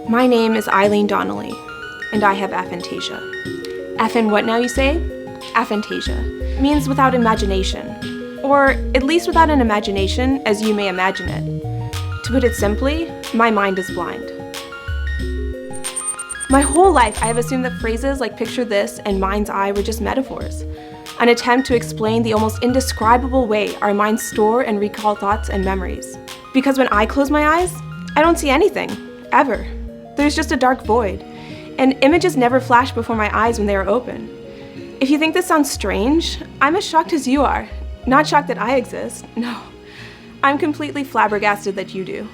My name is Eileen Donnelly, and I have aphantasia. Aphan what now, you say? Aphantasia means without imagination, or at least without an imagination as you may imagine it. To put it simply, my mind is blind. My whole life I have assumed that phrases like picture this and mind's eye were just metaphors, an attempt to explain the almost indescribable way our minds store and recall thoughts and memories. Because when I close my eyes, I don't see anything, ever. There's just a dark void, and images never flash before my eyes when they are open. If you think this sounds strange, I'm as shocked as you are. Not shocked that I exist, no. I'm completely flabbergasted that you do.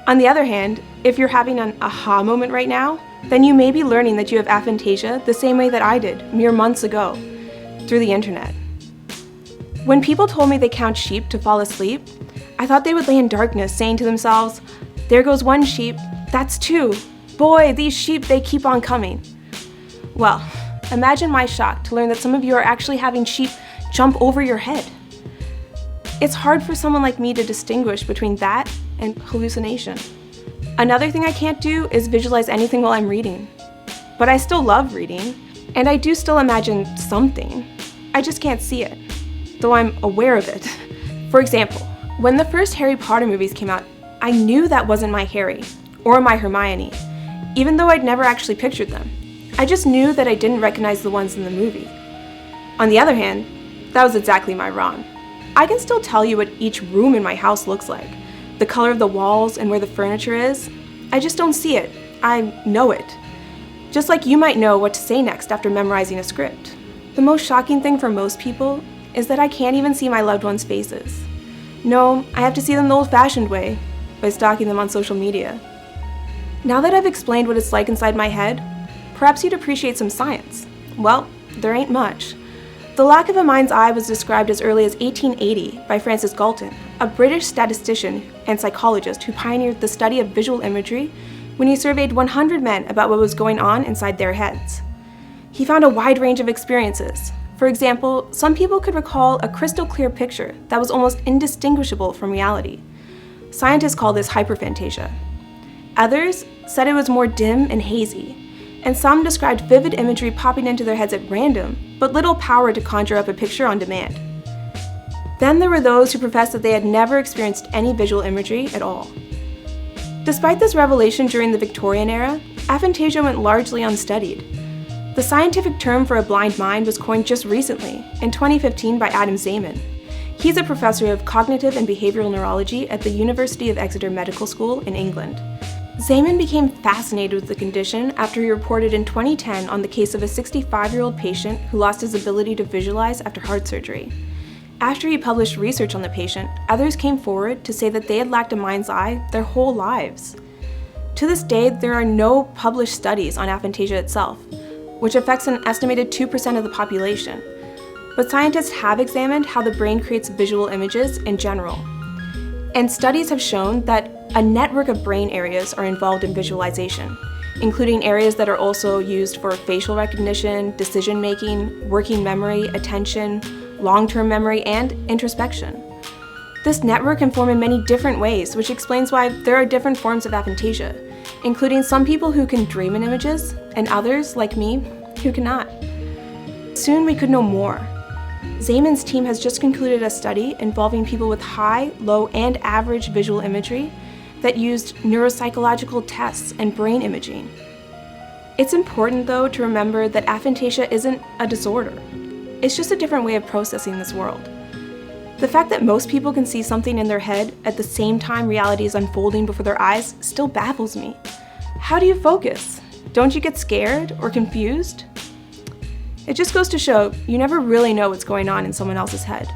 On the other hand, if you're having an aha moment right now, then you may be learning that you have aphantasia the same way that I did mere months ago, through the internet. When people told me they count sheep to fall asleep, I thought they would lay in darkness saying to themselves, "There goes one sheep, that's two. Boy, these sheep, they keep on coming." Well, imagine my shock to learn that some of you are actually having sheep jump over your head. It's hard for someone like me to distinguish between that and hallucination. Another thing I can't do is visualize anything while I'm reading. But I still love reading, and I do still imagine something. I just can't see it, though I'm aware of it. For example, when the first Harry Potter movies came out, I knew that wasn't my Harry, or my Hermione, even though I'd never actually pictured them. I just knew that I didn't recognize the ones in the movie. On the other hand, that was exactly my Ron. I can still tell you what each room in my house looks like, the color of the walls and where the furniture is. I just don't see it. I know it. Just like you might know what to say next after memorizing a script. The most shocking thing for most people is that I can't even see my loved ones' faces. No, I have to see them the old-fashioned way, by stalking them on social media. Now that I've explained what it's like inside my head, perhaps you'd appreciate some science. Well, there ain't much. The lack of a mind's eye was described as early as 1880 by Francis Galton, a British statistician and psychologist who pioneered the study of visual imagery when he surveyed 100 men about what was going on inside their heads. He found a wide range of experiences. For example, some people could recall a crystal clear picture that was almost indistinguishable from reality. Scientists call this hyperphantasia. Others said it was more dim and hazy, and some described vivid imagery popping into their heads at random, but little power to conjure up a picture on demand. Then there were those who professed that they had never experienced any visual imagery at all. Despite this revelation during the Victorian era, aphantasia went largely unstudied. The scientific term for a blind mind was coined just recently, in 2015 by Adam Zaman. He's a professor of cognitive and behavioral neurology at the University of Exeter Medical School in England. Zaman became fascinated with the condition after he reported in 2010 on the case of a 65-year-old patient who lost his ability to visualize after heart surgery. After he published research on the patient, others came forward to say that they had lacked a mind's eye their whole lives. To this day, there are no published studies on aphantasia itself, which affects an estimated 2% of the population. But scientists have examined how the brain creates visual images in general. And studies have shown that a network of brain areas are involved in visualization, including areas that are also used for facial recognition, decision-making, working memory, attention, long-term memory, and introspection. This network can form in many different ways, which explains why there are different forms of aphantasia, including some people who can dream in images, and others, like me, who cannot. Soon we could know more. Zaman's team has just concluded a study involving people with high, low, and average visual imagery that used neuropsychological tests and brain imaging. It's important, though, to remember that aphantasia isn't a disorder. It's just a different way of processing this world. The fact that most people can see something in their head at the same time reality is unfolding before their eyes still baffles me. How do you focus? Don't you get scared or confused? It just goes to show you never really know what's going on in someone else's head.